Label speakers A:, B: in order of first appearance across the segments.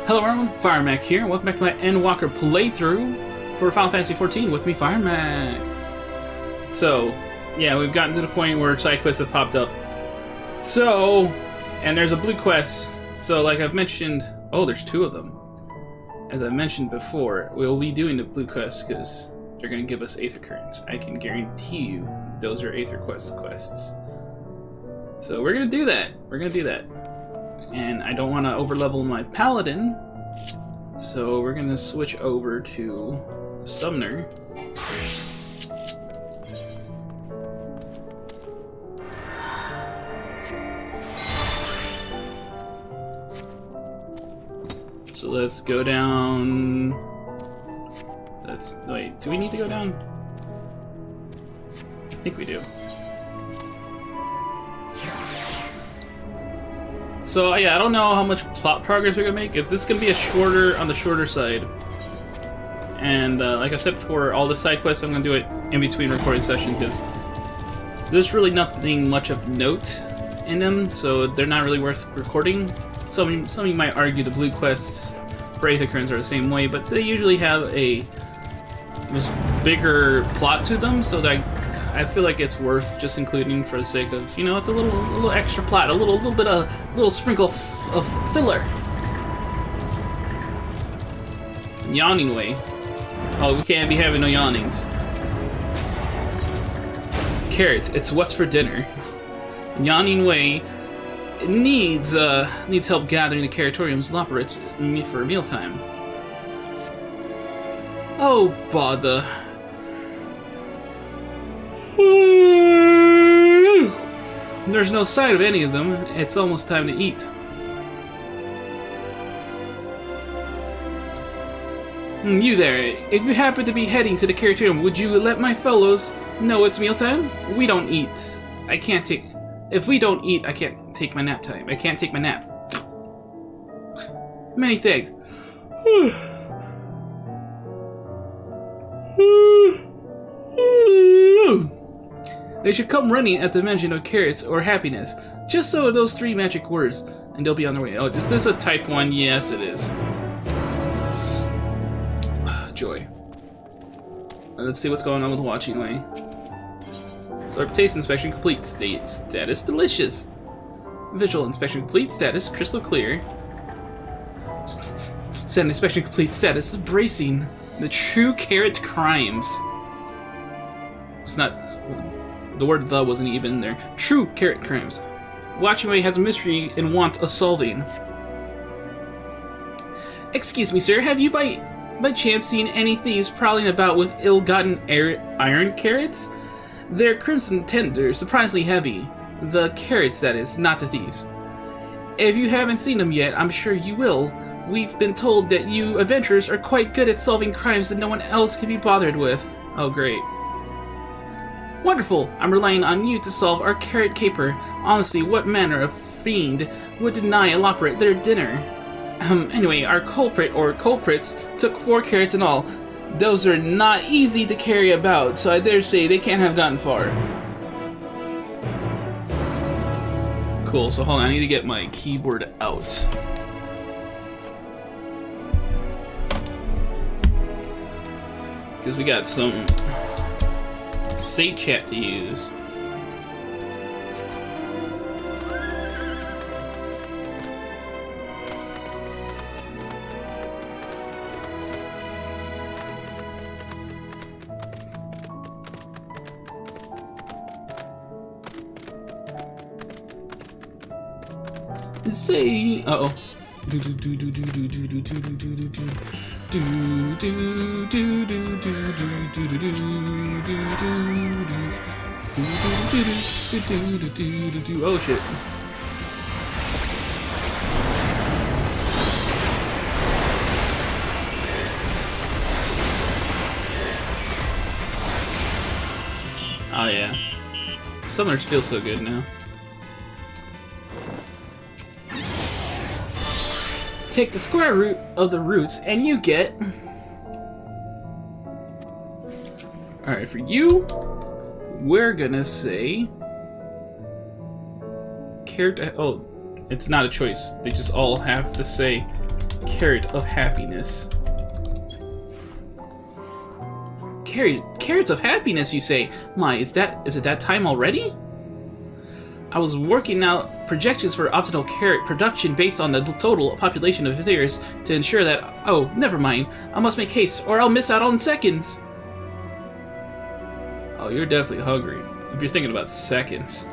A: Hello everyone, Firemac here, and welcome back to my Endwalker playthrough for Final Fantasy XIV with me, Firemac. So, yeah, we've gotten to the point where side quests have popped up. So, and there's a blue quest, so like I've mentioned, oh, there's two of them. As I mentioned before, we'll be doing the blue quests because they're going to give us Aether Currents. I can guarantee you those are Aether quests. So we're going to do that. And I don't want to overlevel my paladin, so we're going to switch over to Summoner. So let's go down. Wait, do we need to go down? I think we do. So yeah, I don't know how much plot progress we're gonna make. If this is gonna be on the shorter side, and like I said before, all the side quests I'm gonna do it in between recording sessions because there's really nothing much of note in them, so they're not really worth recording. Some of you might argue the blue quests for Aether Currents are the same way, but they usually have a bigger plot to them, so that I feel like it's worth just including for the sake of, you know, it's a little extra plot, a little sprinkle of filler. Yawning way. Oh, we can't be having no yawnings. Carrots, it's what's for dinner. Yawning way needs help gathering the Carrotorium's Loporits for mealtime. Oh, bother. There's no sign of any of them. It's almost time to eat. You there, if you happen to be heading to the Carrotorium, would you let my fellows know it's mealtime? We don't eat. If we don't eat, I can't take my nap time. I can't take my nap. Many thanks. They should come running at the mention of carrots or happiness. Just so those three magic words, and they'll be on their way. Oh, is this a type 1? Yes, it is. Joy. Let's see what's going on with Watching Way. So our taste inspection complete. Status delicious. Visual inspection complete. Status crystal clear. Scent inspection complete. Status bracing. The true carrot crimes. It's not. The word "the" wasn't even there. True carrot crimes. Watching Way has a mystery in want of solving. Excuse me, sir. Have you by chance seen any thieves prowling about with ill-gotten iron carrots? They're crimson tender, surprisingly heavy. The carrots, that is, not the thieves. If you haven't seen them yet, I'm sure you will. We've been told that you adventurers are quite good at solving crimes that no one else can be bothered with. Oh, great. Wonderful! I'm relying on you to solve our carrot caper. Honestly, what manner of fiend would deny a Loporit their dinner? Anyway, our culprit, or culprits, took 4 carrots in all. Those are not easy to carry about, so I dare say they can't have gotten far. Cool, so hold on, I need to get my keyboard out. Because we got some Sate chat to use. Say, uh-oh. Oh shit. Oh yeah. Summoners feel so good now. Take the square root of the roots and you get... Alright, for you, we're gonna say... Character... Oh, it's not a choice. They just all have to say carrot of happiness. Carrots of happiness, you say? My, is it that time already? I was working out projections for optimal carrot production based on the total population of Ethereus to ensure that... Oh, never mind. I must make haste, or I'll miss out on seconds. Oh, you're definitely hungry. If you're thinking about seconds.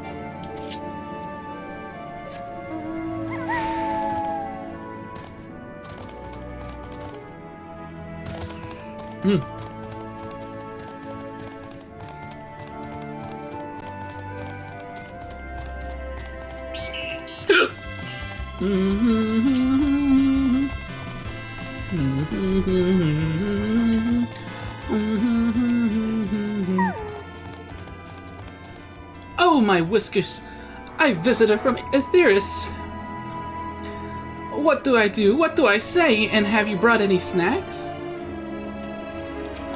A: Oh, my whiskers! I visitor from Ethereus. What do I do? What do I say? And have you brought any snacks?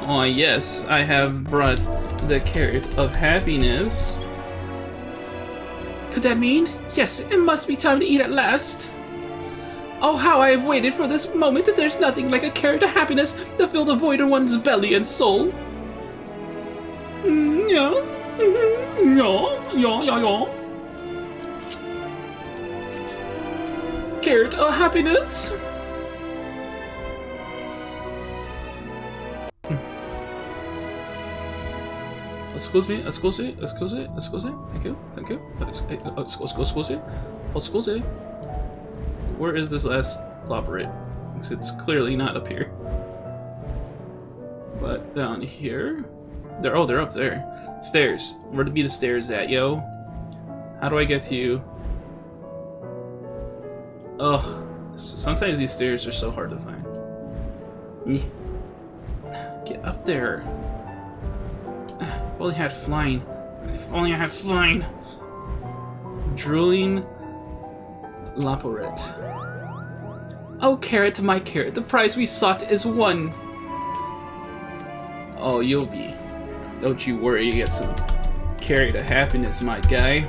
A: Oh, yes, I have brought the carrot of happiness. Could that mean? Yes, it must be time to eat at last. Oh, how I have waited for this moment. There's nothing like a carrot of happiness to fill the void in one's belly and soul. Yeah. Yeah. Carrot of happiness. Excuse me. Thank you. Excuse me. Where is this last operate? It's clearly not up here. But down here... they're up there. Stairs. Where to be the stairs at, yo? How do I get to you? Ugh. Sometimes these stairs are so hard to find. Get up there. If only I had flying. If only I had flying. Drooling Laporet. Oh, carrot, my carrot, the prize we sought is won. Oh, you'll be. Don't you worry, you get some carrot of happiness, my guy.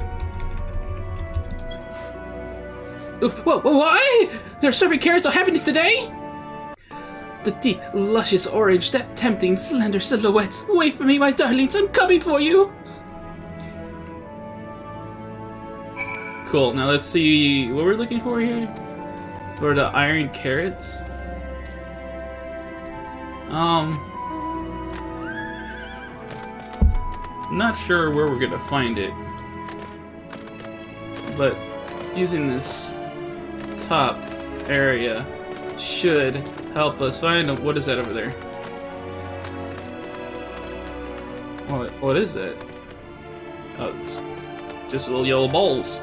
A: Whoa, why? They're serving carrots of happiness today? The deep, luscious orange, that tempting, slender silhouette. Wait for me, my darlings, I'm coming for you! Cool, now let's see what we're looking for here. For the iron carrots. Not sure where we're gonna find it. But using this top area should help us find them. What is that over there? What is that? Oh, it's just little yellow balls.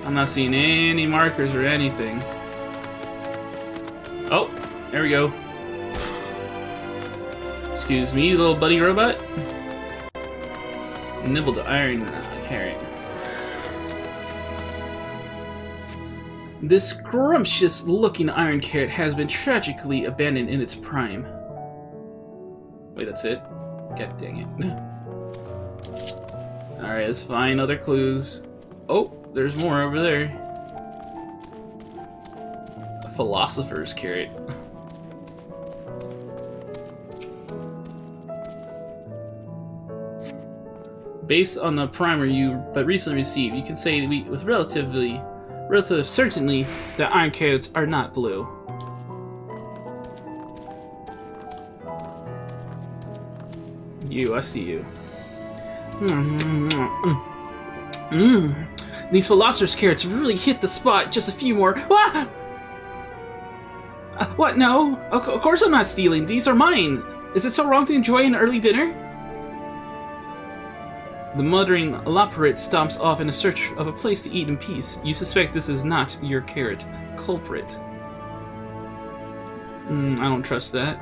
A: I'm not seeing any markers or anything. Oh, there we go. Excuse me, little buddy robot. Nibble the iron carrot. This scrumptious-looking iron carrot has been tragically abandoned in its prime. Wait, that's it? God dang it. Alright, let's find other clues. Oh, there's more over there. A philosopher's carrot. Based on the primer you but recently received, you can say with relative certainty that iron carrots are not blue. I see you. These philosopher's carrots really hit the spot. Just a few more. Ah! What? No. Of course I'm not stealing. These are mine. Is it so wrong to enjoy an early dinner? The muttering Laporet stomps off in a search of a place to eat in peace. You suspect this is not your carrot culprit. I don't trust that.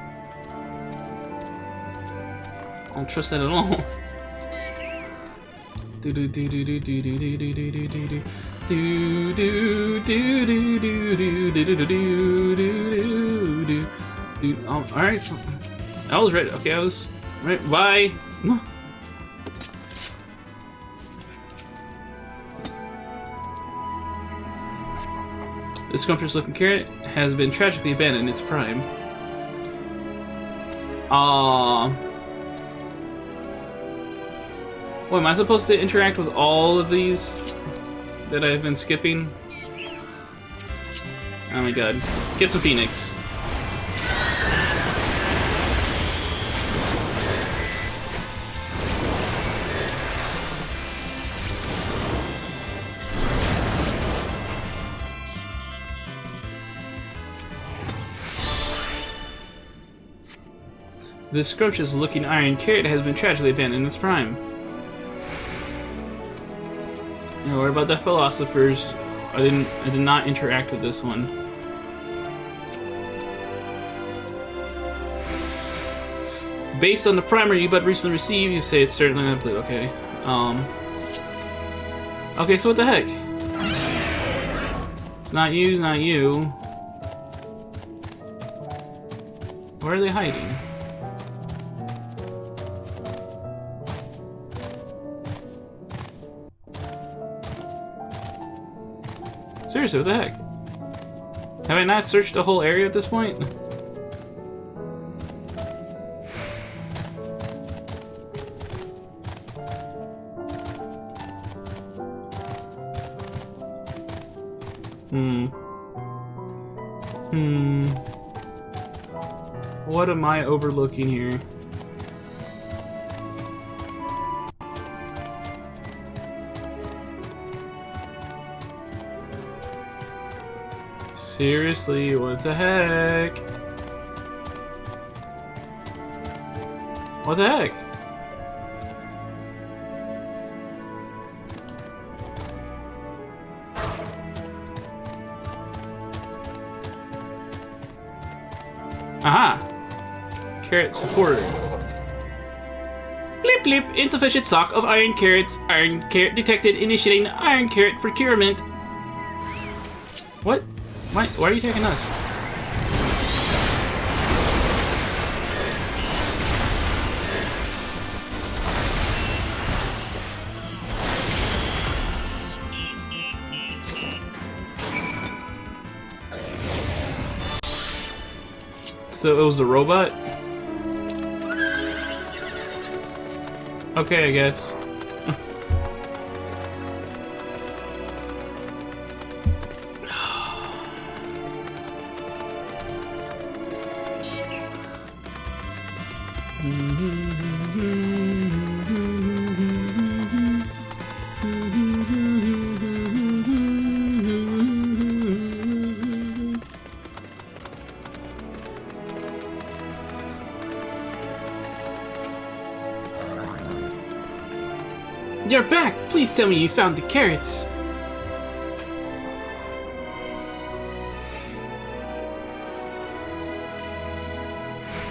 A: I don't trust that at all. Alright. I was ready. Okay, I was right. Bye. The scrumptious-looking carrot has been tragically abandoned in its prime. What, am I supposed to interact with all of these that I've been skipping? Oh my god. Get some Phoenix. This scrumptious-looking iron carrot has been tragically abandoned in its prime. Now, what about the philosophers? I did not interact with this one. Based on the primer you but recently received, you say it's certainly not blue. Okay. Okay, so what the heck? It's not you, it's not you. Where are they hiding? Seriously, what the heck? Have I not searched the whole area at this point? What am I overlooking here? Seriously, what the heck? What the heck? Aha! Carrot supporter. Blip blip, insufficient stock of iron carrots. Iron carrot detected, initiating iron carrot procurement. What? Why are you taking us? So it was the robot? Okay, I guess. You're back! Please tell me you found the carrots!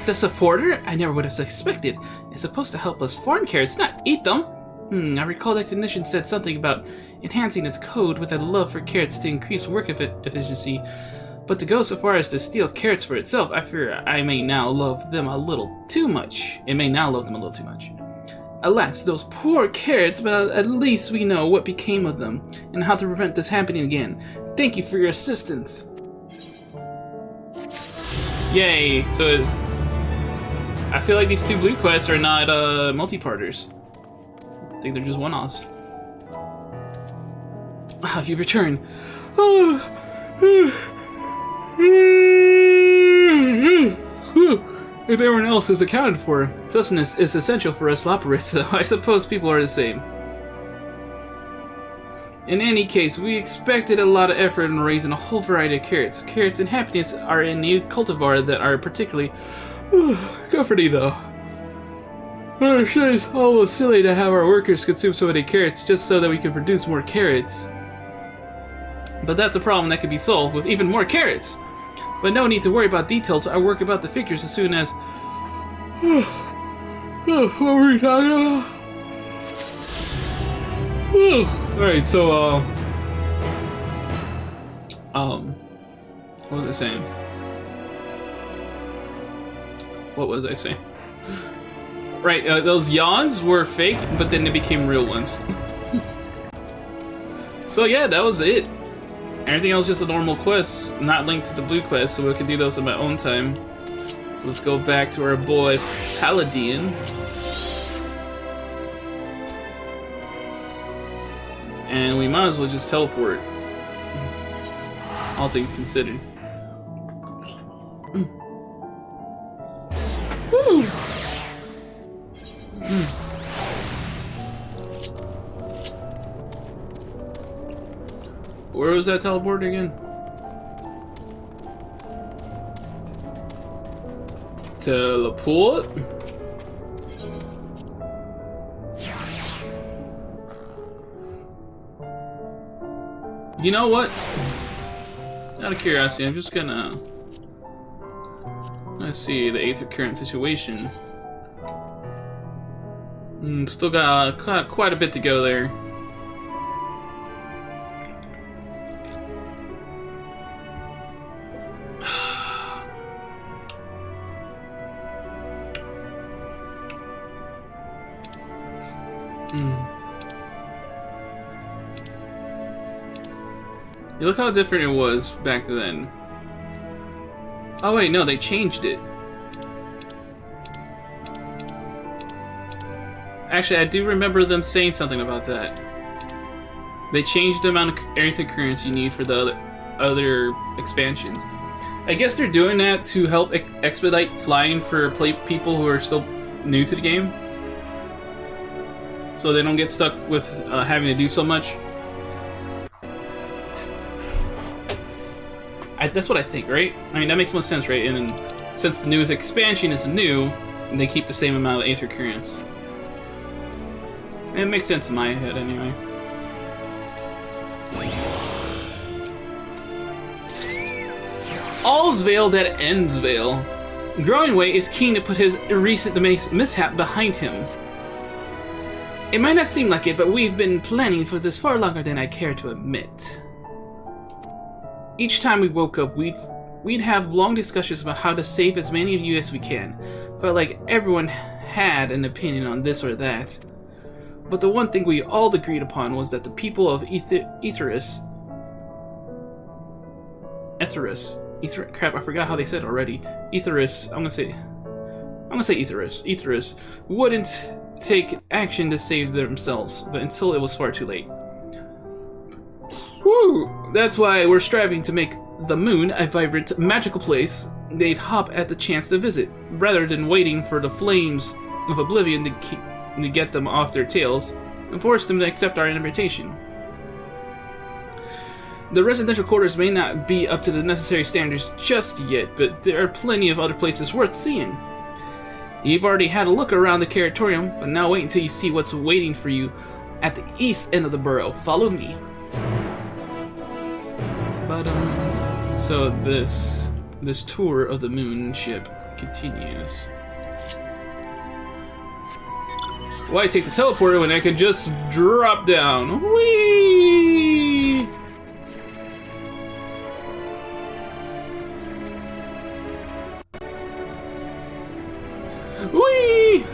A: The supporter? I never would have suspected. It's supposed to help us farm carrots, not eat them! I recall the technician said something about enhancing its code with a love for carrots to increase work efficiency. But to go so far as to steal carrots for itself, I fear I may now love them a little too much. It may now love them a little too much. Alas, those poor carrots, but at least we know what became of them, and how to prevent this happening again. Thank you for your assistance. Yay! So, I feel like these two blue quests are not, multi-parters. I think they're just one-offs. Wow, you return. If everyone else is accounted for, sustenance is essential for us Loperites, so I suppose people are the same. In any case, we expected a lot of effort in raising a whole variety of carrots. Carrots and happiness are in new cultivar that are particularly comforting, though. But sure, it's almost silly to have our workers consume so many carrots just so that we can produce more carrots. But that's a problem that can be solved with even more carrots. But no need to worry about details. I'll work about the figures as soon as... what were we talking about? Alright, so, what was I saying? What was I saying? Right, those yawns were fake, but then they became real ones. So yeah, that was it. Everything else is just a normal quest, not linked to the blue quest, so we can do those in my own time. So let's go back to our boy Paladin. And we might as well just teleport. All things considered. Woo! Where was that teleport again? Teleport? You know what? Out of curiosity, I'm just gonna... Let's see the Aether Current situation. Still got quite a bit to go there. You look how different it was back then. Oh wait, no, they changed it. Actually, I do remember them saying something about that. They changed the amount of Aether Currents you need for the other expansions. I guess they're doing that to help expedite flying for people who are still new to the game. So they don't get stuck with having to do so much. That's what I think, right? I mean, that makes most sense, right? And then, since the newest expansion is new, they keep the same amount of Aether Currents. It makes sense in my head, anyway. All's veil that ends veil. Growingway is keen to put his recent mishap behind him. It might not seem like it, but we've been planning for this far longer than I care to admit. Each time we woke up, we'd have long discussions about how to save as many of you as we can. Felt like everyone had an opinion on this or that. But the one thing we all agreed upon was that the people of Aetheris, crap, I forgot how they said it already. Aetheris, I'm gonna say Aetheris wouldn't take action to save themselves, but until it was far too late. Woo! That's why we're striving to make the moon a vibrant, magical place they'd hop at the chance to visit, rather than waiting for the flames of oblivion to get them off their tails and force them to accept our invitation. The residential quarters may not be up to the necessary standards just yet, but there are plenty of other places worth seeing. You've already had a look around the Curatorium, but now wait until you see what's waiting for you at the east end of the borough. Follow me. So this tour of the moon ship continues. Why take the teleporter when I could just drop down? Whee! Whee!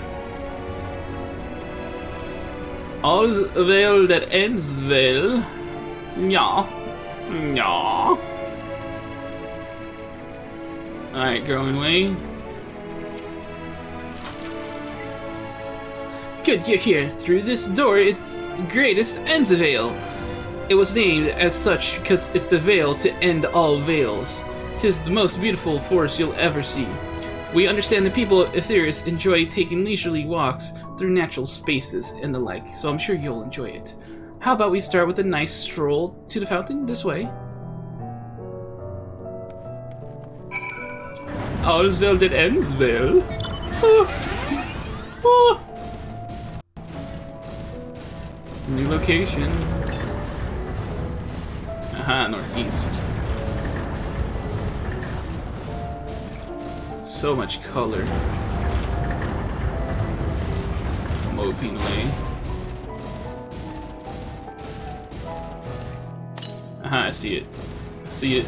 A: All's veil that ends veil. Yeah. Yeah. Alright, Growingway. Good, you're here. Through this door, its greatest ends a veil. It was named as such because it's the veil to end all veils. 'Tis the most beautiful forest you'll ever see. We understand the people of Aetheris enjoy taking leisurely walks through natural spaces and the like, so I'm sure you'll enjoy it. How about we start with a nice stroll to the fountain this way? All's veil that ends veil. New location. Aha, northeast. So much color. Moping way. Aha, I see it. I see it.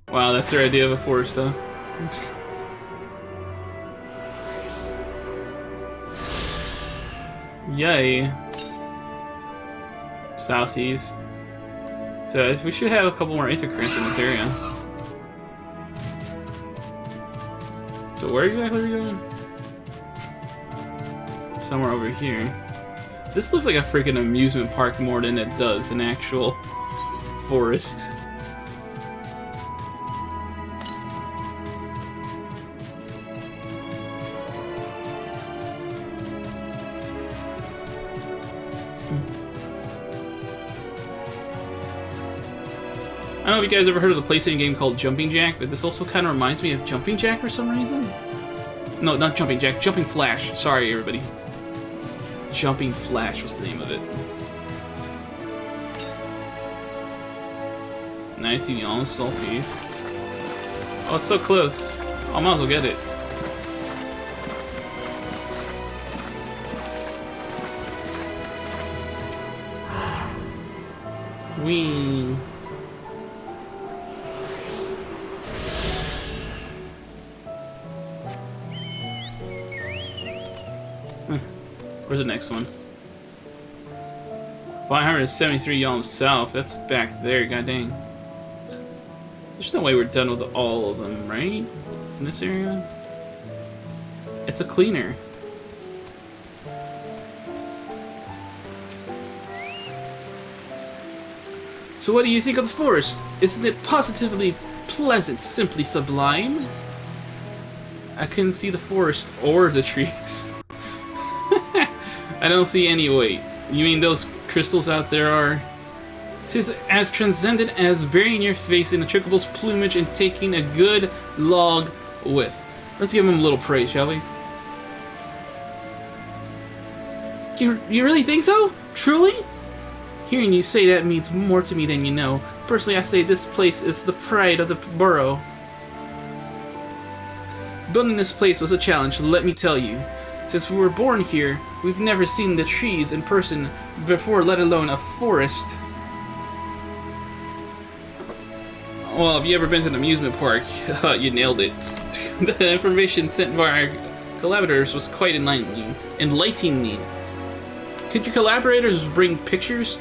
A: Wow, that's their idea of a forest, though. Yay. Southeast. So we should have a couple more Aether currents in this area. So where exactly are we going? Somewhere over here. This looks like a freaking amusement park more than it does an actual forest. I don't know if you guys ever heard of the PlayStation game called Jumping Jack, but this also kind of reminds me of Jumping Jack for some reason. No, not Jumping Jack, Jumping Flash. Sorry, everybody. Jumping Flash was the name of it. 19 Yalm Soul Piece. Oh, it's so close. I might as well get it. Whee. Where's the next one? 573 Yalm South. That's back there, god dang. There's no way we're done with all of them, right? In this area? It's a cleaner. So what do you think of the forest? Isn't it positively pleasant, simply sublime? I couldn't see the forest or the trees. I don't see any. Wait, you mean those crystals out there are? 'Tis as transcendent as burying your face in a chocoble's plumage and taking a good log with. Let's give him a little praise, shall we? You really think so? Truly? Hearing you say that means more to me than you know. Personally, I say this place is the pride of the borough. Building this place was a challenge, let me tell you. Since we were born here, we've never seen the trees in person before, let alone a forest. Well, if you ever been to an amusement park, you nailed it. The information sent by our collaborators was quite enlightening. Could your collaborators bring pictures?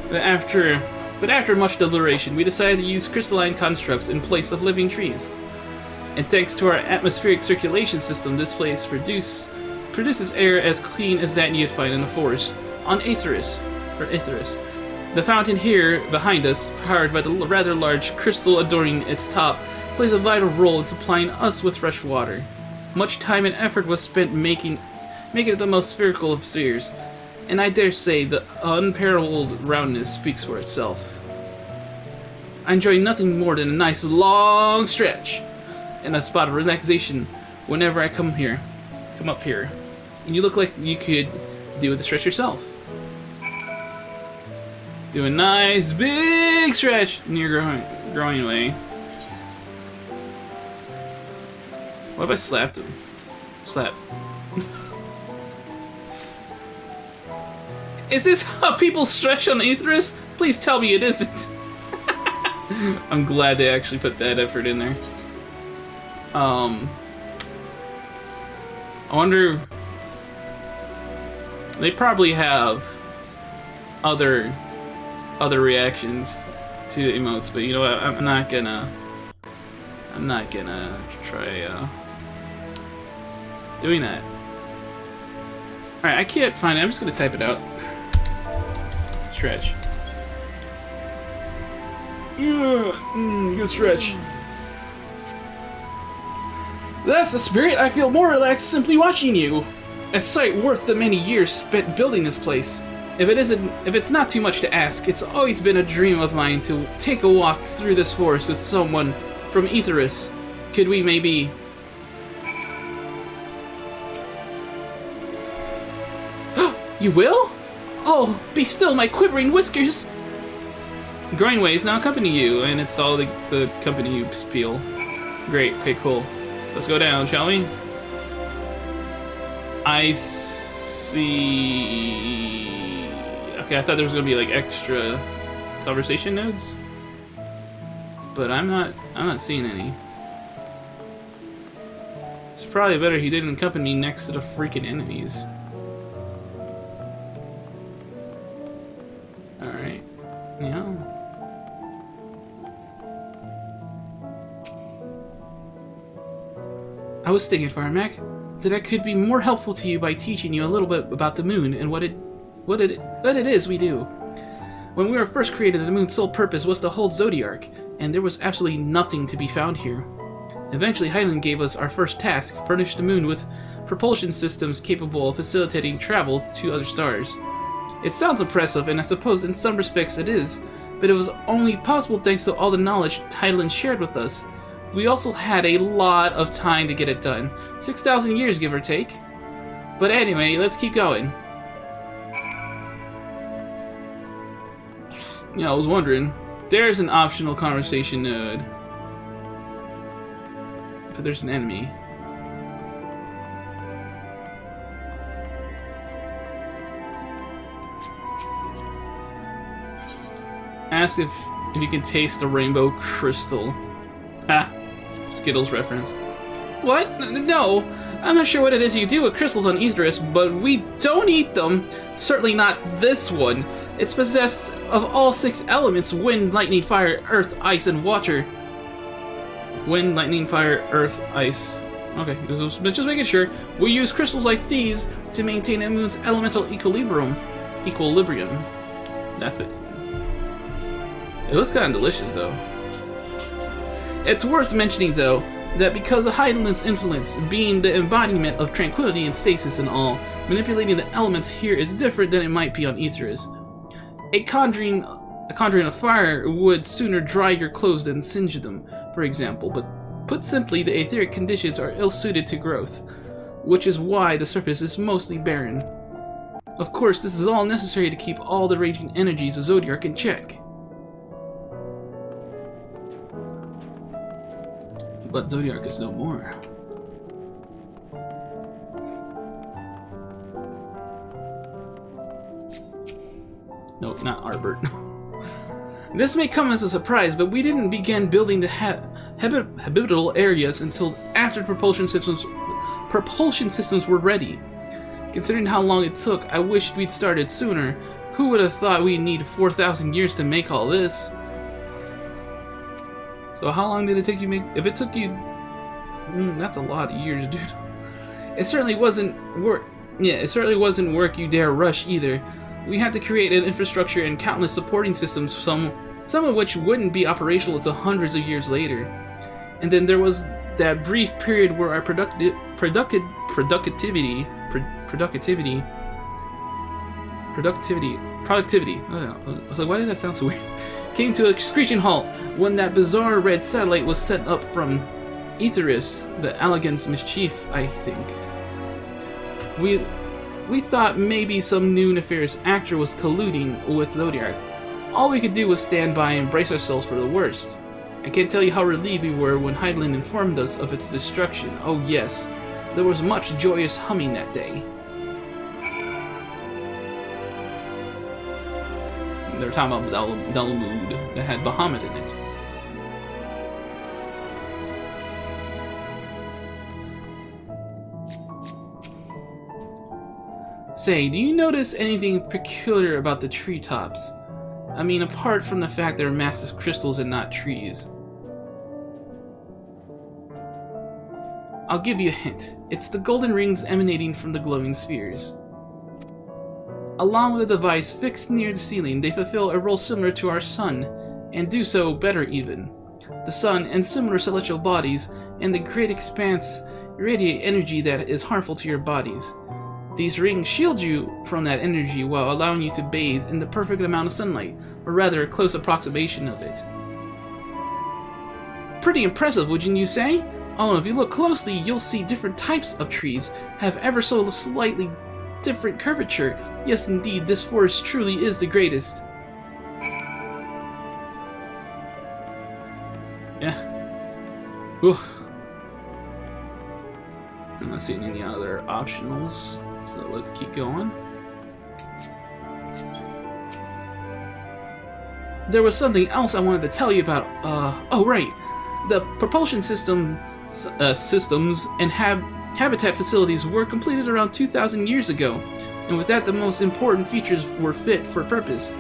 A: But after much deliberation, we decided to use crystalline constructs in place of living trees. And thanks to our atmospheric circulation system, this place produces air as clean as that you'd find in a forest on Aetheris. The fountain here behind us, powered by the rather large crystal adorning its top, plays a vital role in supplying us with fresh water. Much time and effort was spent making it the most spherical of spheres, and I dare say the unparalleled roundness speaks for itself. I enjoy nothing more than a nice long stretch and a spot of relaxation whenever I come up here. You look like you could do with the stretch yourself. Do a nice big stretch near growing way. What if I slapped him? Slap. Is this how people stretch on Aetheris? Please tell me it isn't. I'm glad they actually put that effort in there. I wonder... They probably have other reactions to emotes, but you know what? I'm not gonna try doing that. Alright, I can't find it. I'm just gonna type it out. Stretch. Yeah, good stretch. That's the spirit. I feel more relaxed simply watching you. A sight worth the many years spent building this place. If it's not too much to ask, it's always been a dream of mine to take a walk through this forest with someone from Aetheris. Could we maybe... You will? Oh, be still, my quivering whiskers! Growing ways now accompany you, and it's all the company you spiel. Great, okay, cool. Let's go down, shall we? I see... Okay, I thought there was gonna be like extra conversation nodes, but I'm not seeing any. It's probably better he didn't accompany me next to the freaking enemies. Alright. Yeah. I was thinking, Firemac, that I could be more helpful to you by teaching you a little bit about the moon and what it is we do. When we were first created, the moon's sole purpose was to hold Zodiark, and there was absolutely nothing to be found here. Eventually, Hyland gave us our first task, furnish the moon with propulsion systems capable of facilitating travel to other stars. It sounds impressive, and I suppose in some respects it is, but it was only possible thanks to all the knowledge Hyland shared with us. We also had a lot of time to get it done. 6,000 years, give or take. But anyway, let's keep going. Yeah, I was wondering. There's an optional conversation node. But there's an enemy. Ask if you can taste the rainbow crystal. Ha! Skittles reference. What? No! I'm not sure what it is you do with crystals on Aetheris, but we don't eat them. Certainly not this one. It's possessed of all 6 elements: wind, lightning, fire, earth, ice, and water. Wind, lightning, fire, earth, ice. Okay, just making sure. We use crystals like these to maintain the moon's elemental equilibrium. That's it. It looks kind of delicious, though. It's worth mentioning, though, that because of Hyland's influence, being the embodiment of tranquility and stasis and all, manipulating the elements here is different than it might be on Aetheris. A conjuring of fire would sooner dry your clothes than singe them, for example, but put simply, the etheric conditions are ill-suited to growth, which is why the surface is mostly barren. Of course, this is all necessary to keep all the raging energies of Zodiark in check. But Zodiark is no more. No, not Arbert. This may come as a surprise, but we didn't begin building the habitable areas until after the propulsion systems were ready. Considering how long it took, I wished we'd started sooner. Who would have thought we'd need 4,000 years to make all this? So how long did it take you make? If it took you, that's a lot of years, dude. It certainly wasn't work. Yeah, it certainly wasn't work you dare rush either. We had to create an infrastructure and countless supporting systems, some of which wouldn't be operational until hundreds of years later. And then there was that brief period where our productivity. I was like, why did that sound so weird? Came to a screeching halt when that bizarre red satellite was sent up from Aetheris, the Allegan's mischief, I think. We thought maybe some new nefarious actor was colluding with Zodiark. All we could do was stand by and brace ourselves for the worst. I can't tell you how relieved we were when Hyland informed us of its destruction. Oh yes, there was much joyous humming that day. They were talking about Dalamud that had Bahamut in it. Say, do you notice anything peculiar about the treetops? I mean, apart from the fact they're massive crystals and not trees. I'll give you a hint. It's the golden rings emanating from the glowing spheres. Along with a device fixed near the ceiling, they fulfill a role similar to our sun, and do so better even. The sun and similar celestial bodies and the great expanse irradiate energy that is harmful to your bodies. These rings shield you from that energy while allowing you to bathe in the perfect amount of sunlight, or rather a close approximation of it. Pretty impressive, wouldn't you say? Oh, if you look closely, you'll see different types of trees have ever so slightly different curvature. Yes, indeed, this forest truly is the greatest. Yeah. Whew. I'm not seeing any other optionals, so let's keep going. There was something else I wanted to tell you about. Oh right. The propulsion systems systems and habitat facilities were completed around 2,000 years ago, and with that the most important features were fit for purpose,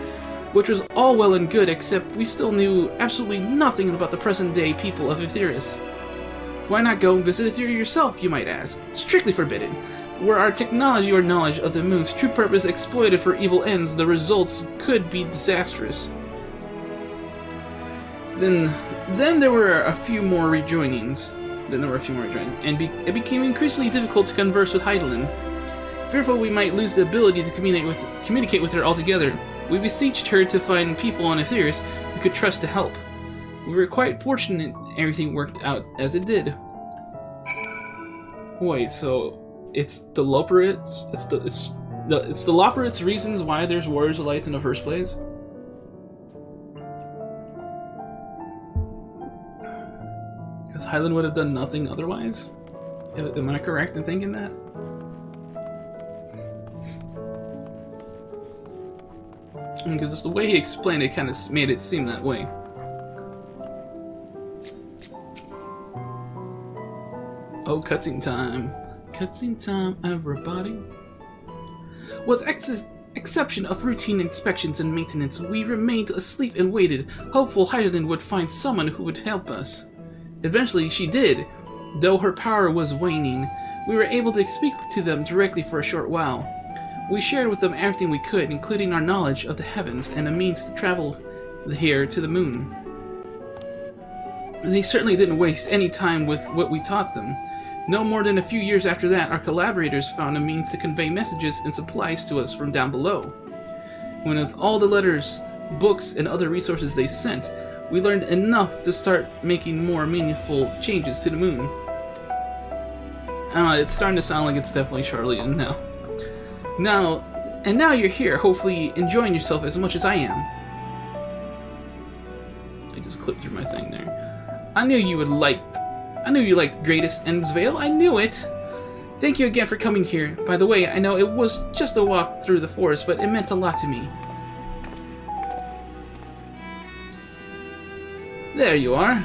A: which was all well and good, except we still knew absolutely nothing about the present-day people of Etheirys. Why not go and visit Etheria yourself, you might ask? Strictly forbidden. Were our technology or knowledge of the moon's true purpose exploited for evil ends, the results could be disastrous. Then there were a few more rejoinings. And it became increasingly difficult to converse with Heidelin. Fearful we might lose the ability to communicate with her altogether, we beseeched her to find people on Etheirys we could trust to help. We were quite fortunate everything worked out as it did. Wait, so it's the Loporrit's? It's the Loporrit's reasons why there's Warriors of Light in the first place? Because Hyland would have done nothing otherwise? Am I correct in thinking that? Because the way he explained it kind of made it seem that way. Oh, cutscene time. Cutscene time, everybody. With exception of routine inspections and maintenance, we remained asleep and waited, hopeful Heidelin would find someone who would help us. Eventually, she did. Though her power was waning, we were able to speak to them directly for a short while. We shared with them everything we could, including our knowledge of the heavens and a means to travel here to the moon. They certainly didn't waste any time with what we taught them. No more than a few years after that, our collaborators found a means to convey messages and supplies to us from down below. When with all the letters, books, and other resources they sent, we learned enough to start making more meaningful changes to the moon. It's starting to sound like it's definitely Charlene now. Now you're here, hopefully enjoying yourself as much as I am. I just clipped through my thing there. I knew you liked Greatest Endvale. I knew it! Thank you again for coming here. By the way, I know it was just a walk through the forest, but it meant a lot to me. There you are.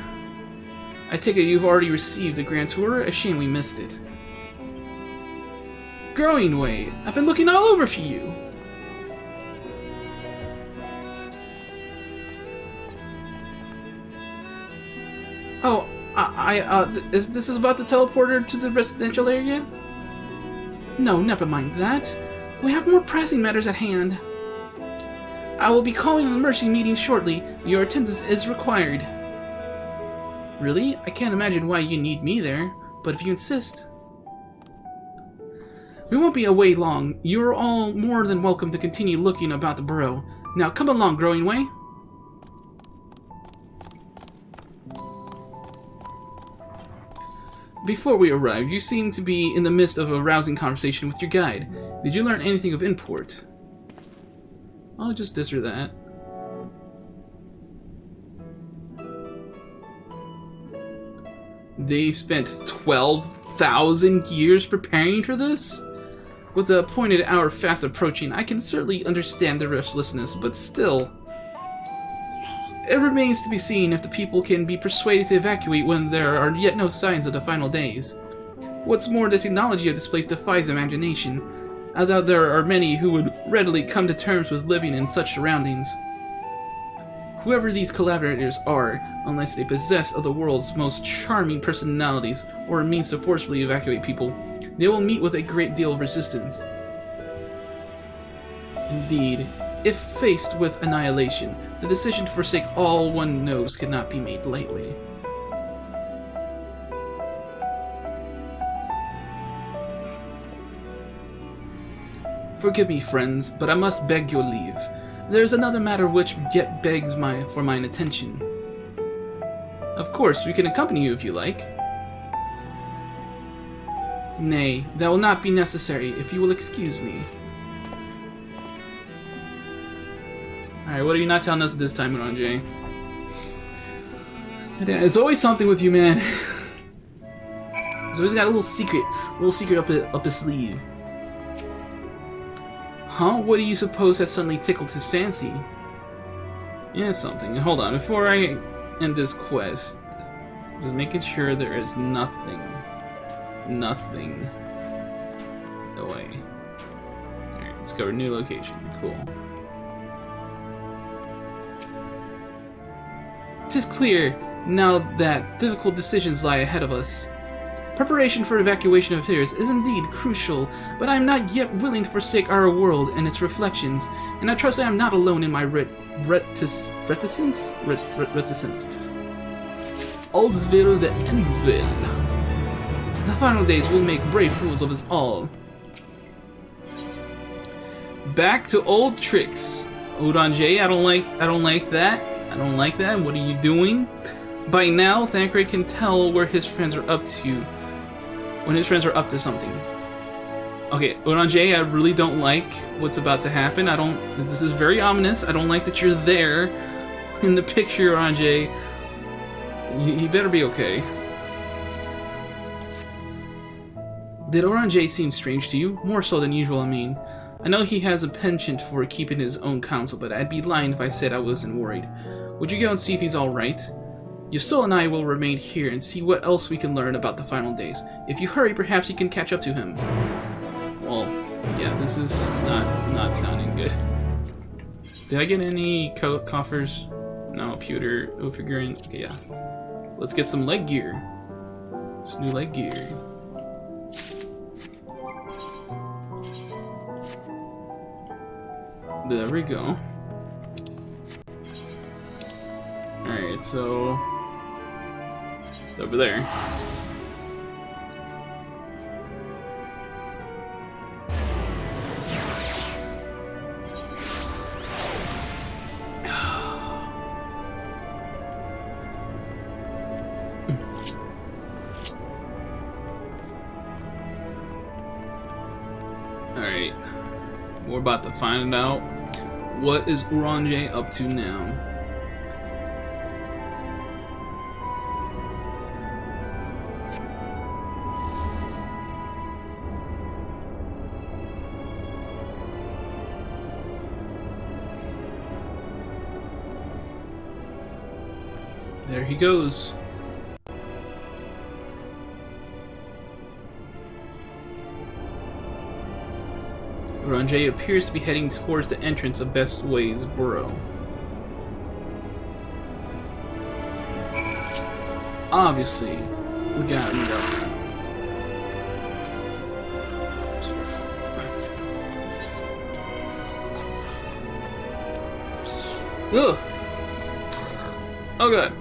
A: I take it you've already received a grand tour? A shame we missed it. Growing Way, I've been looking all over for you. Oh, is this about the teleporter to the residential area? No, never mind that. We have more pressing matters at hand. I will be calling an emergency meeting shortly. Your attendance is required. Really? I can't imagine why you need me there, but if you insist. We won't be away long. You are all more than welcome to continue looking about the burrow. Now come along, Growing Way. Before we arrived, you seemed to be in the midst of a rousing conversation with your guide. Did you learn anything of import? I'll just this or that. They spent 12,000 years preparing for this? With the appointed hour fast approaching, I can certainly understand the restlessness, but still. It remains to be seen if the people can be persuaded to evacuate when there are yet no signs of the final days. What's more, the technology of this place defies imagination. I doubt there are many who would readily come to terms with living in such surroundings. Whoever these collaborators are, unless they possess of the world's most charming personalities or a means to forcibly evacuate people, they will meet with a great deal of resistance. Indeed, if faced with annihilation, the decision to forsake all one knows cannot be made lightly. Forgive me, friends, but I must beg your leave. There is another matter which yet begs for mine attention. Of course, we can accompany you if you like. Nay, that will not be necessary, if you will excuse me. Alright, what are you not telling us this time around, Jay? There's always something with you, man. He's always got a little secret up his sleeve. Huh? What do you suppose has suddenly tickled his fancy? Yeah, something. Hold on, before I end this quest... Just making sure there is nothing. Nothing. No way. Alright, let's go to new location. Cool. Tis clear now that difficult decisions lie ahead of us. Preparation for evacuation of affairs is indeed crucial, but I am not yet willing to forsake our world and its reflections, and I trust I am not alone in my reticence? Oldsville the Endsville. The final days will make brave fools of us all. Back to old tricks. Urianger, I don't like that. I don't like that. What are you doing? By now, Thackeray can tell where his friends are up to. When his friends are up to something. Okay, Urianger, I really don't like what's about to happen. This is very ominous. I don't like that you're there in the picture, Urianger. You better be okay. Did Urianger seem strange to you? More so than usual, I mean. I know he has a penchant for keeping his own counsel, but I'd be lying if I said I wasn't worried. Would you go and see if he's alright? Yustil and I will remain here and see what else we can learn about the final days. If you hurry, perhaps you can catch up to him. Well, yeah, this is not sounding good. Did I get any coffers? No, pewter, figurine. Okay, yeah. Let's get some leg gear. It's new leg gear. There we go. Alright, so it's over there. Alright, we're about to find out what is Urianger up to now. There he goes. Urianger appears to be heading towards the entrance of Bestway's burrow. Obviously, we got him up. Ugh! Oh god.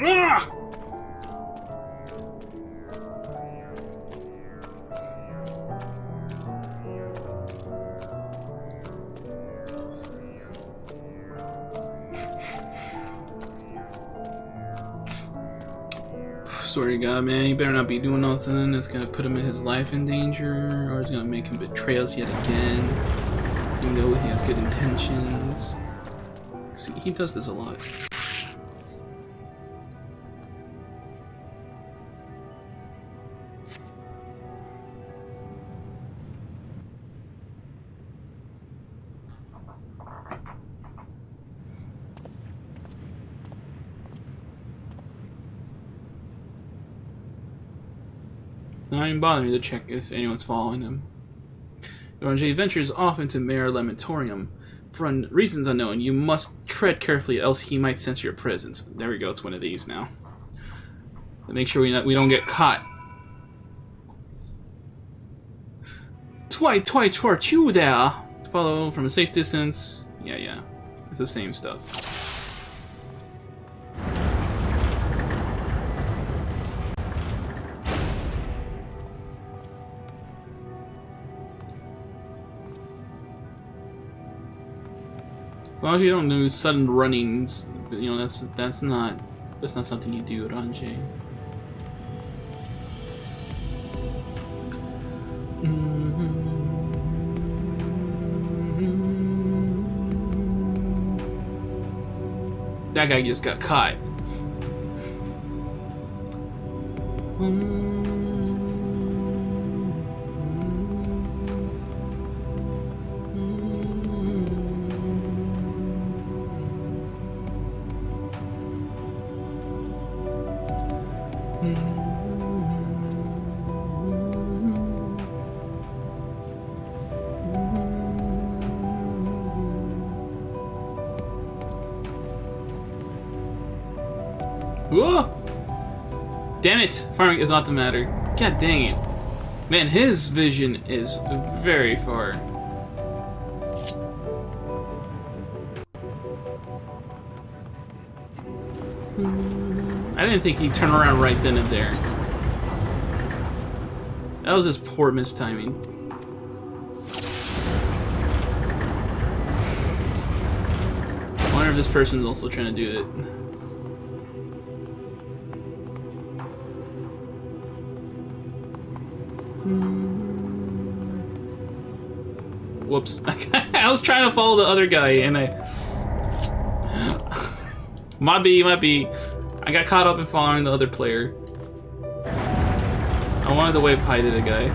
A: Ah! Swear to God, man, he better not be doing nothing that's gonna put him in his life in danger, or it's gonna make him betray us yet again. You know he has good intentions. See, he does this a lot. Not even bothering to check if anyone's following him. Urianger ventures off into Mare Lamentorium. For reasons unknown, you must tread carefully, else he might sense your presence. There we go, it's one of these now. To make sure we don't get caught. Twice, you there! Follow from a safe distance. Yeah. It's the same stuff. As long as you don't do sudden runnings, you know, that's not something you do at Urianger. That guy just got caught. Whoa! Damn it! Farming is not the matter. God dang it. Man, his vision is very far. I didn't think he'd turn around right then and there. That was just poor mistiming. I wonder if this person's also trying to do it. Whoops. I was trying to follow the other guy and might be. I got caught up in following the other player. I wanted to wave hi to the guy.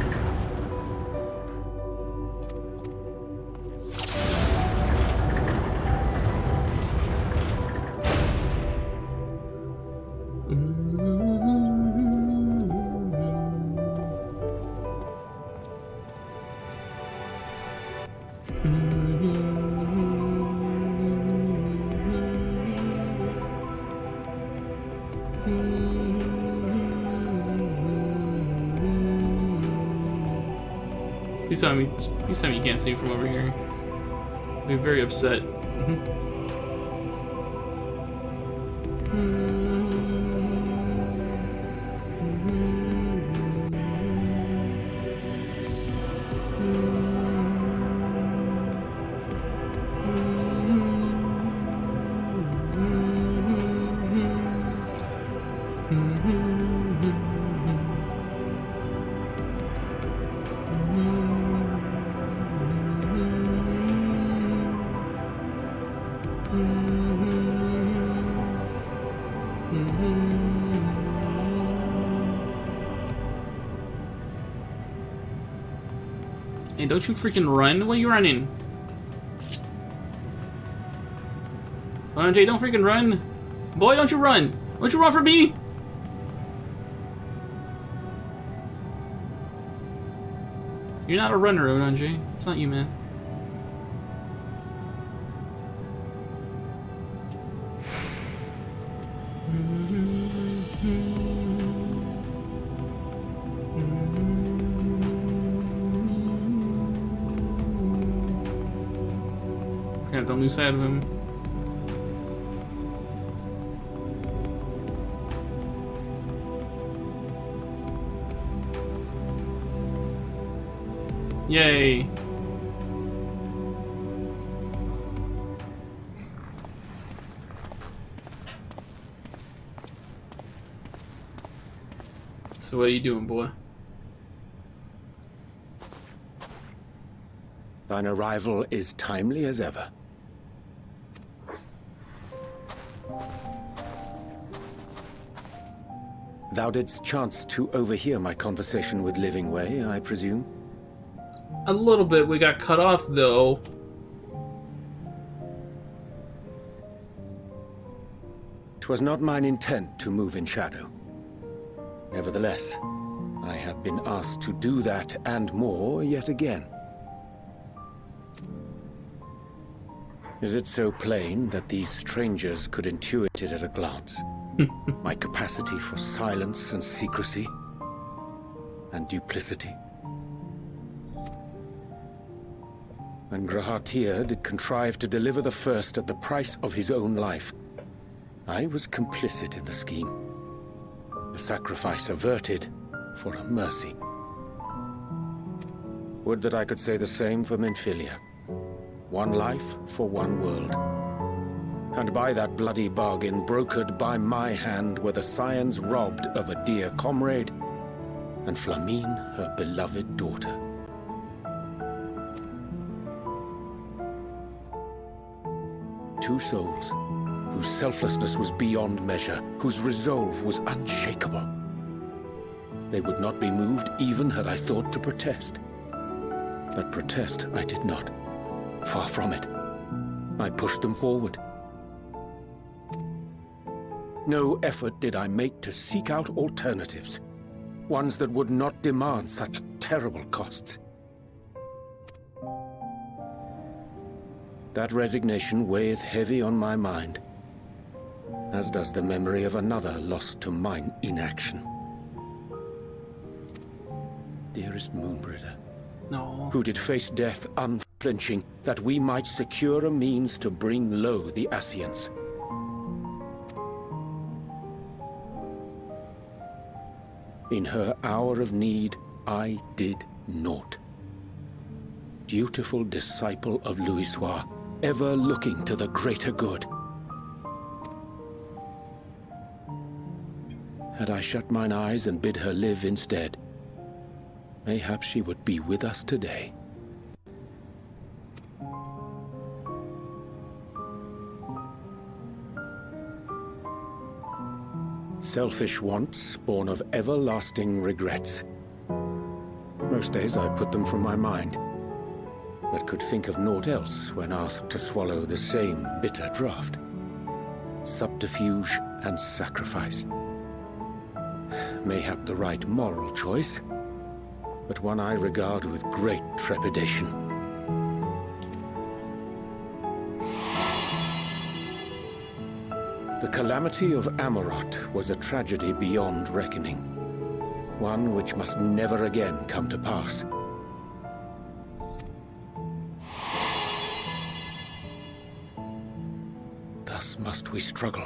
A: Please tell me you can't see from over here. I'll be very upset. Hey, don't you freaking run? What are you running? Jay, don't freaking run! Boy, don't you run! Don't you run for me! You're not a runner, Jay. It's not you, man. Don't lose sight of him. Yay! So what are you doing, boy?
B: Thine arrival is timely as ever. Thou didst chance to overhear my conversation with Living Way, I presume?
A: A little bit. We got cut off, though.
B: "'Twas not mine intent to move in shadow. Nevertheless, I have been asked to do that and more yet again. Is it so plain that these strangers could intuit it at a glance? My capacity for silence and secrecy and duplicity? When Grahatir did contrive to deliver the first at the price of his own life, I was complicit in the scheme. A sacrifice averted for a mercy. Would that I could say the same for Minfilia. One life for one world. And by that bloody bargain brokered by my hand were the scions robbed of a dear comrade, and Flamine her beloved daughter. Two souls, whose selflessness was beyond measure, whose resolve was unshakable. They would not be moved even had I thought to protest. But protest I did not. Far from it. I pushed them forward. No effort did I make to seek out alternatives, ones that would not demand such terrible costs. That resignation weigheth heavy on my mind, as does the memory of another lost to mine inaction. Dearest Moonbringer,
A: No.
B: who did face death unflinching, that we might secure a means to bring low the Ascians. In her hour of need, I did naught. Dutiful disciple of Louisoix, ever looking to the greater good. Had I shut mine eyes and bid her live instead, mayhap she would be with us today. Selfish wants, born of everlasting regrets. Most days I put them from my mind, but could think of naught else when asked to swallow the same bitter draught. Subterfuge and sacrifice. Mayhap the right moral choice, but one I regard with great trepidation. The calamity of Amarot was a tragedy beyond reckoning, one which must never again come to pass. Thus must we struggle,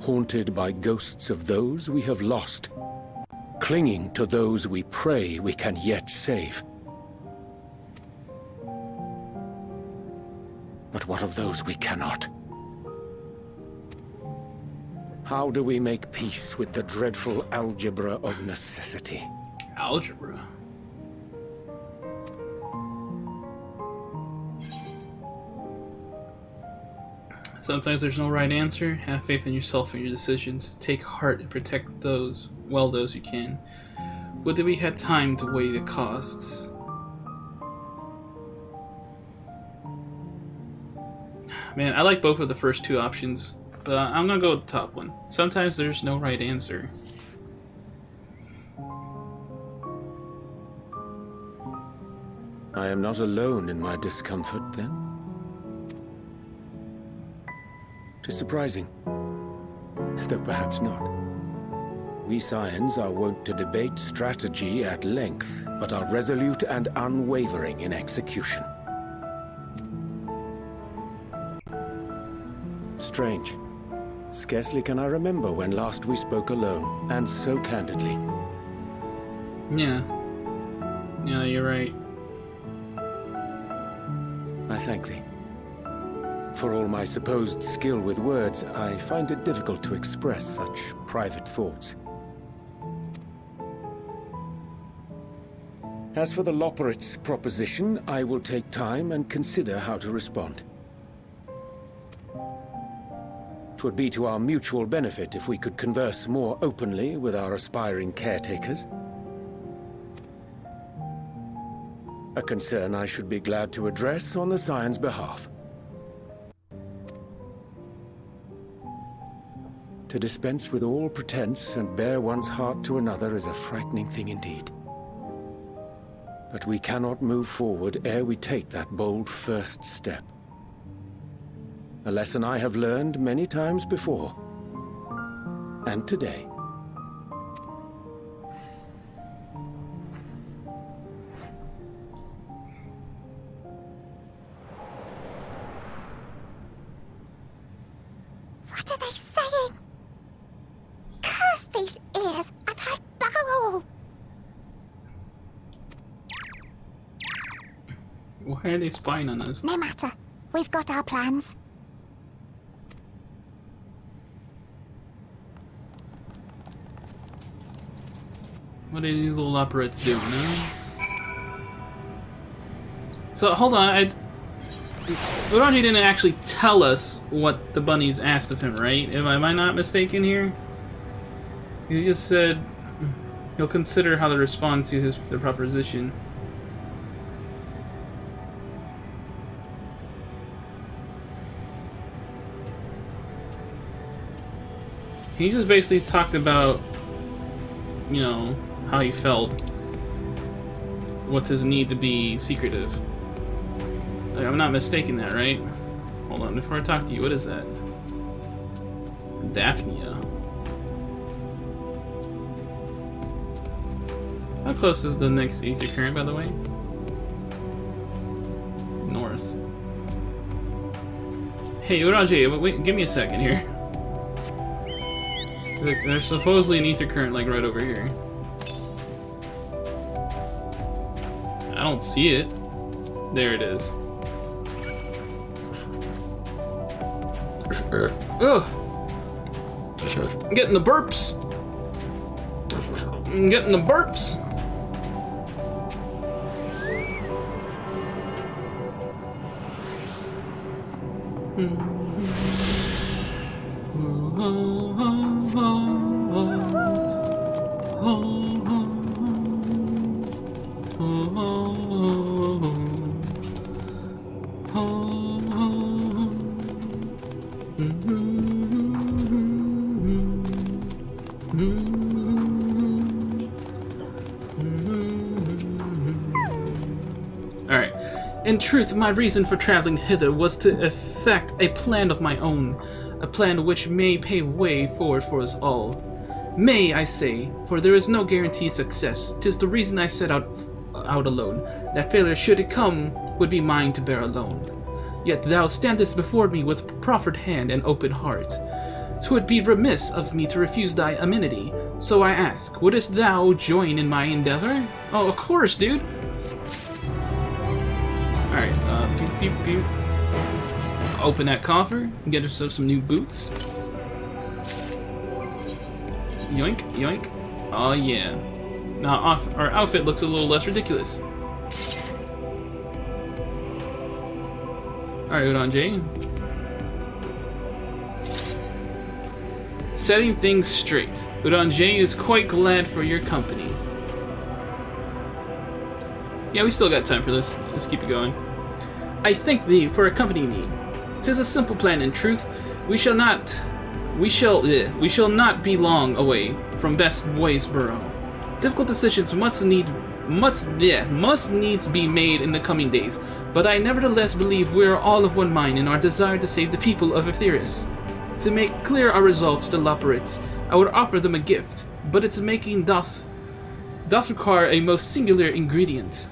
B: haunted by ghosts of those we have lost, clinging to those we pray we can yet save. But what of those we cannot? How do we make peace with the dreadful algebra of necessity?
A: Algebra? Sometimes there's no right answer. Have faith in yourself and your decisions. Take heart and protect those you can. Would that we had time to weigh the costs. Man, I like both of the first two options, but I'm gonna go with the top one. Sometimes there's no right answer.
B: I am not alone in my discomfort, then? 'Tis surprising, though perhaps not. We Scions are wont to debate strategy at length, but are resolute and unwavering in execution. Strange. Scarcely can I remember when last we spoke alone, and so candidly.
A: Yeah, you're right.
B: I thank thee. For all my supposed skill with words, I find it difficult to express such private thoughts. As for the Loporrit's proposition, I will take time and consider how to respond. 'Twould be to our mutual benefit if we could converse more openly with our aspiring caretakers. A concern I should be glad to address on the Scion's behalf. To dispense with all pretense and bare one's heart to another is a frightening thing indeed. But we cannot move forward ere we take that bold first step. A lesson I have learned many times before. And today.
C: What are they saying? Curse these ears! I've heard bugger all!
A: Why are they spying on us?
C: No matter. We've got our plans.
A: What are these little operates doing, huh? So, hold on, Urianger didn't actually tell us what the bunnies asked of him, right? Am I not mistaken here? He just said he'll consider how to respond to their proposition. He just basically talked about, you know, how he felt with his need to be secretive. Like, I'm not mistaken that, right? Hold on, before I talk to you, what is that? Daphnia. How close is the next ether current, by the way? North. Hey, Urianger, wait, give me a second here. There's supposedly an ether current, like, right over here. I don't see it. There it is. Ugh! I'm getting the burps! I'm getting the burps! Alright. In truth, my reason for traveling hither was to effect a plan of my own, a plan which may pave way forward for us all. May, I say, for there is no guarantee of success. 'Tis the reason I set out alone, that failure, should it come, would be mine to bear alone. Yet thou standest before me with proffered hand and open heart. 'Twould be remiss of me to refuse thy amenity, so I ask, wouldst thou join in my endeavor? Oh, of course, dude! Alright, beep, beep, beep. Open that coffer and get yourself some new boots. Yoink, yoink. Oh yeah. Now our outfit looks a little less ridiculous. Alright, Urianger. Setting things straight. Urianger is quite glad for your company. Yeah, we still got time for this. Let's keep it going. I thank thee for accompanying me. 'Tis a simple plan in truth. We shall not be long away from Best Waysboro. Difficult decisions must needs be made in the coming days, but I nevertheless believe we are all of one mind in our desire to save the people of Etheirys. To make clear our resolve to the Loporrits, I would offer them a gift, but its making doth require a most singular ingredient.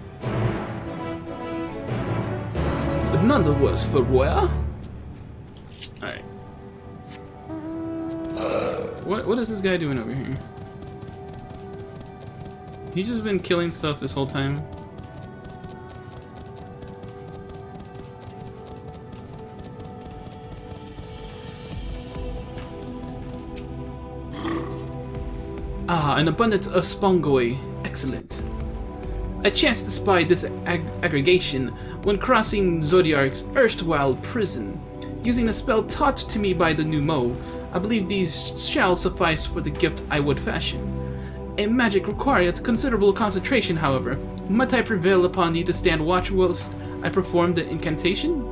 A: But none the worse for where? Alright. What is this guy doing over here? He's just been killing stuff this whole time. Ah, an abundance of spongoi. Excellent. I chanced to spy this aggregation when crossing Zodiark's erstwhile prison. Using a spell taught to me by the new Mo, I believe these shall suffice for the gift I would fashion. A magic requireth considerable concentration, however. Might I prevail upon thee to stand watch whilst I perform the incantation?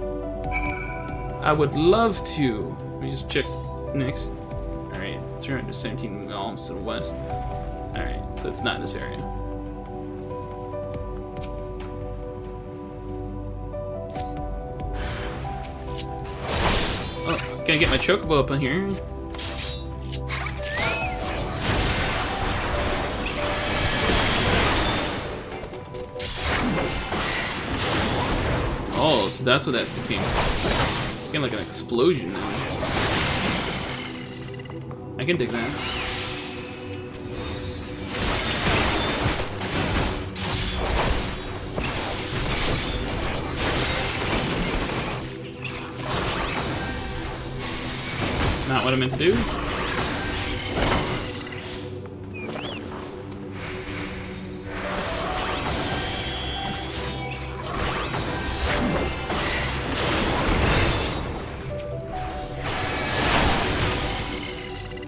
A: I would love to. Let me just check next. Alright, 317 miles to the west. Alright, so it's not in this area. Oh, can I get my chocobo up on here? Oh, so that's what that became. Became like an explosion now. I can dig that. Not what I meant to do.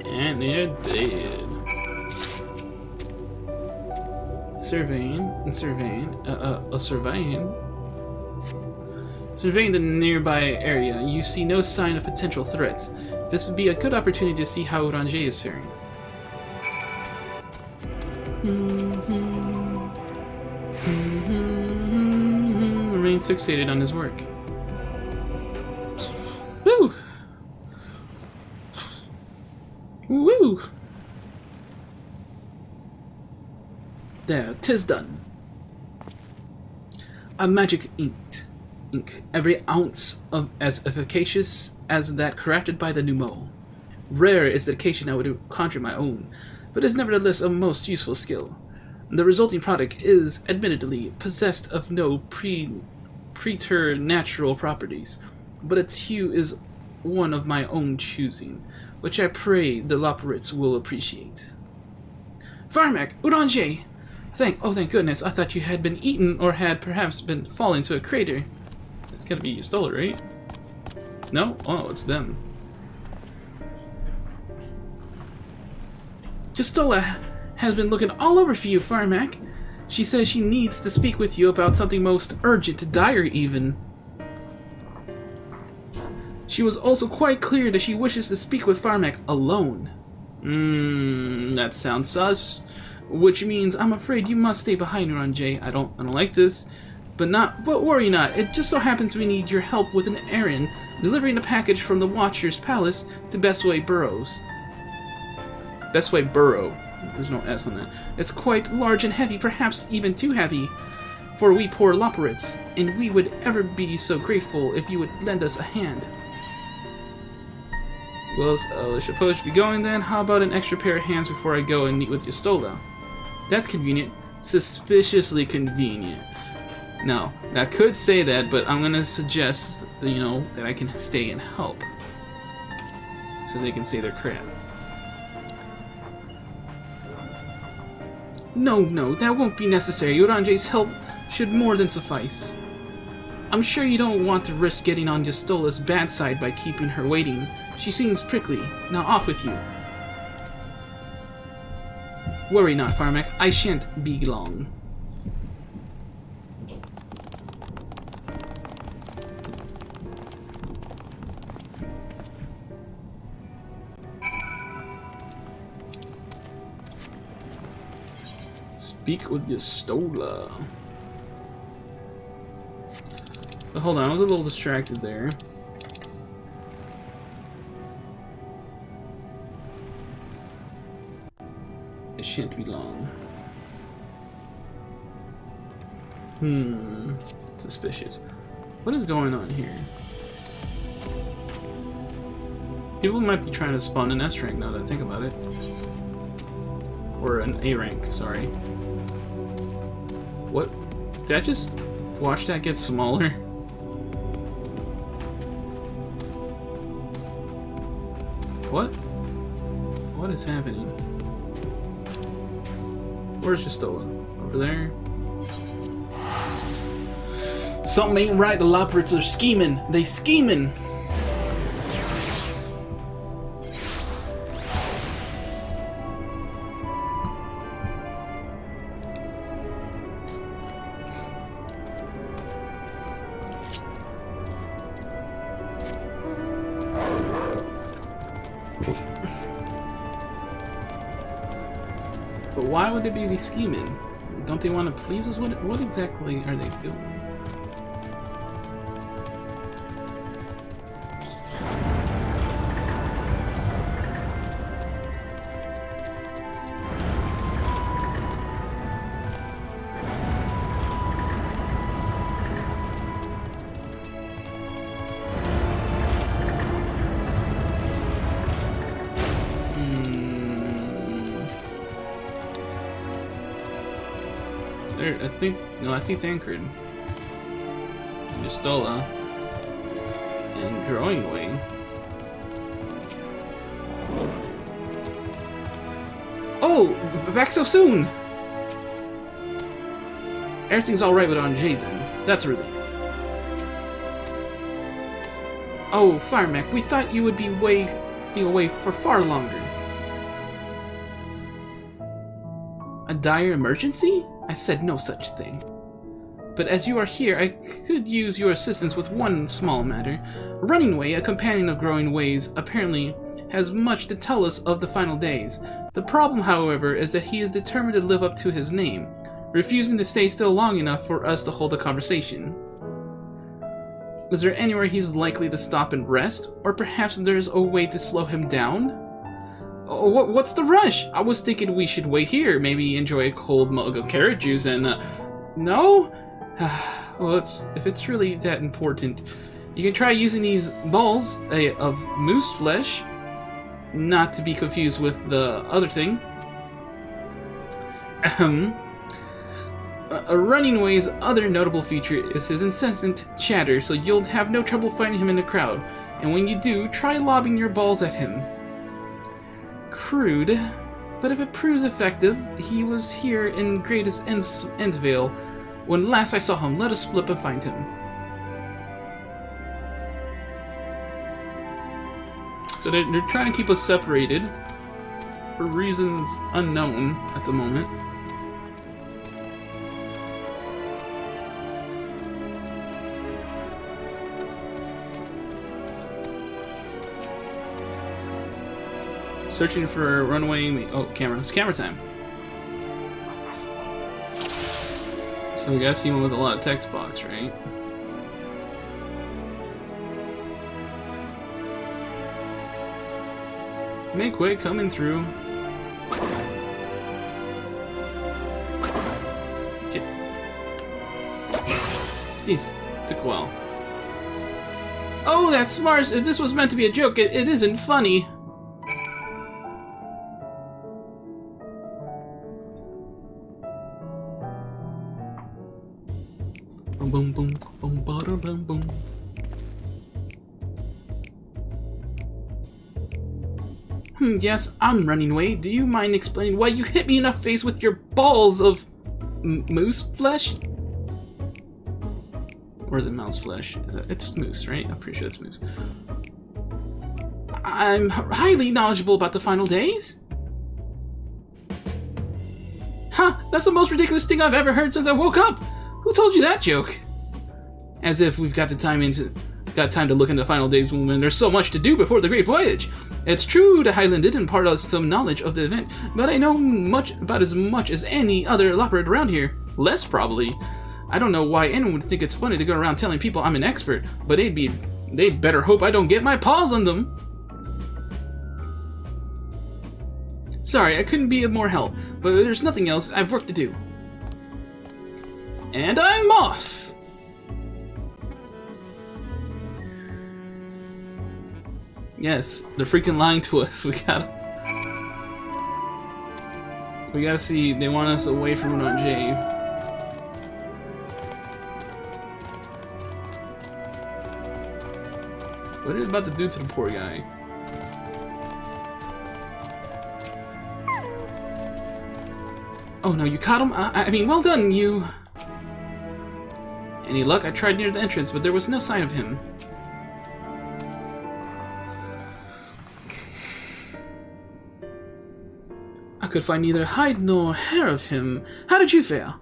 A: And they're dead. Surveying the nearby area, you see no sign of potential threats. This would be a good opportunity to see how Urianger is faring. Remains fixated on his work. Woo! Woo! There, 'tis done. A magic ink, every ounce of as efficacious as that crafted by the Numo. Rare is the occasion I would conjure my own, but is nevertheless a most useful skill. The resulting product is, admittedly, possessed of no preternatural properties, but its hue is one of my own choosing, which I pray the Loporrits will appreciate. Firemac, Urianger! Thank goodness, I thought you had been eaten or had perhaps been fallen into a crater. It's gotta be Yustola, right? No? Oh, it's them. Yustola has been looking all over for you, Firemac. She says she needs to speak with you about something most urgent, dire even. She was also quite clear that she wishes to speak with Firemac alone. That sounds sus. Which means I'm afraid you must stay behind, Urianger. I don't like this. But worry not. It just so happens we need your help with an errand, delivering a package from the Watcher's Palace to Bestway Burrows. Bestway Burrow. There's no S on that. It's quite large and heavy, perhaps even too heavy for we poor Loporrits, and we would ever be so grateful if you would lend us a hand. Well, I suppose to be going then. How about an extra pair of hands before I go and meet with Yustola? That's convenient. Suspiciously convenient. No, I could say that, but I'm gonna suggest that, that I can stay and help. So they can say their crap. No, that won't be necessary. Urianger's help should more than suffice. I'm sure you don't want to risk getting on Yustola's bad side by keeping her waiting. She seems prickly. Now off with you. Worry not, Firemac. I shan't be long. Speak with Yustola. But hold on, I was a little distracted there. It shan't be long. Suspicious. What is going on here? People might be trying to spawn an S rank now that I think about it. Or an A rank, sorry. What? Did I just watch that get smaller? What? What is happening? Where's Yustola? Over there? Something ain't right, the Loporrits are scheming! They scheming! But why would they be scheming? Don't they want to please us? What exactly are they doing? There, I see Thancred, Yustola, and Growing Way. Oh, back so soon! Everything's alright with Urianger then. That's a relief. Oh, Firemac, we thought you would be away for far longer. A dire emergency? I said no such thing. But as you are here, I could use your assistance with one small matter. Running Way, a companion of Growing Ways, apparently has much to tell us of the final days. The problem, however, is that he is determined to live up to his name, refusing to stay still long enough for us to hold a conversation. Is there anywhere he's likely to stop and rest? Or perhaps there's a way to slow him down? Oh, what's the rush? I was thinking we should wait here, maybe enjoy a cold mug of carrot juice and, no? Well, if it's really that important, you can try using these balls of moose flesh, not to be confused with the other thing. Running Away's other notable feature is his incessant chatter, so you'll have no trouble finding him in the crowd. And when you do, try lobbing your balls at him. Crude, but if it proves effective, he was here in Greatest Endvale when last I saw him. Let us split up and find him. So they're trying to keep us separated for reasons unknown at the moment. Searching for a runaway. Oh, camera. It's camera time. So we gotta see one with a lot of text box, right? Make way, coming through. Jeez, took a while. Oh, that's smart. If this was meant to be a joke, it isn't funny. Boom, boom, boom, boom, boom, boom. Yes, I'm running away. Do you mind explaining why you hit me in the face with your balls of moose flesh? Or is it mouse flesh? It's moose, right? I'm pretty sure it's moose. I'm highly knowledgeable about the final days. Huh, that's the most ridiculous thing I've ever heard since I woke up. Who told you that joke? As if we've got time to look into the final days when there's so much to do before the great voyage. It's true the Highland did impart us some knowledge of the event, but I know about as much as any other operator around here. Less, probably. I don't know why anyone would think it's funny to go around telling people I'm an expert, but they'd better hope I don't get my paws on them. Sorry, I couldn't be of more help, but there's nothing else. I've work to do. And I'm off! Yes, they're freaking lying to us. We gotta see. They want us away from Urianger. What are they about to do to the poor guy? Oh no, you caught him? I mean, well done, you... Any luck? I tried near the entrance, but there was no sign of him. I could find neither hide nor hair of him. How did you fare?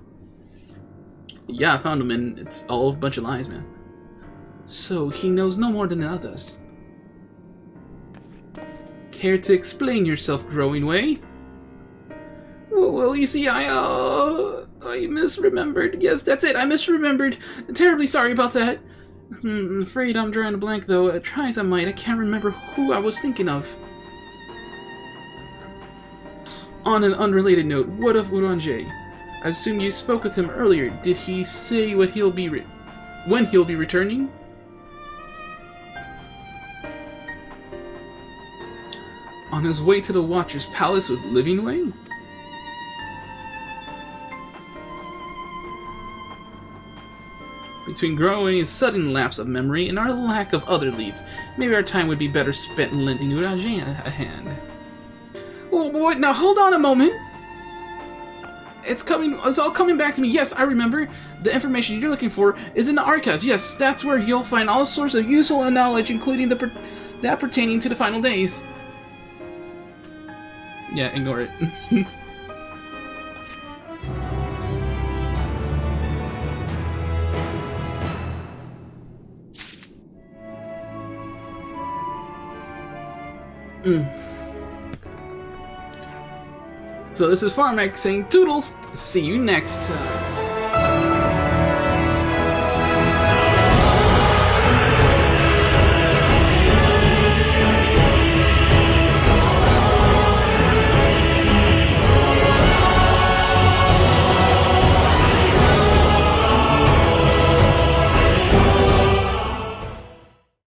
A: Yeah, I found him, and it's all a bunch of lies, man. So, he knows no more than the others. Care to explain yourself, Growing Way? Well, you see, I misremembered. Yes, that's it, I misremembered. Terribly sorry about that. I'm afraid I'm drawing a blank, though. Try as I might, I can't remember who I was thinking of. On an unrelated note, what of Urianger? I assume you spoke with him earlier. Did he say when he'll be returning? On his way to the Watcher's Palace with Living Way? Between growing sudden lapse of memory and our lack of other leads, maybe our time would be better spent in lending Urianger a hand. Oh boy, now hold on a moment! It's all coming back to me. Yes, I remember. The information you're looking for is in the archives. Yes, that's where you'll find all sorts of useful knowledge, including that pertaining to the final days. Yeah, ignore it. So this is Firemac saying toodles. See you next time.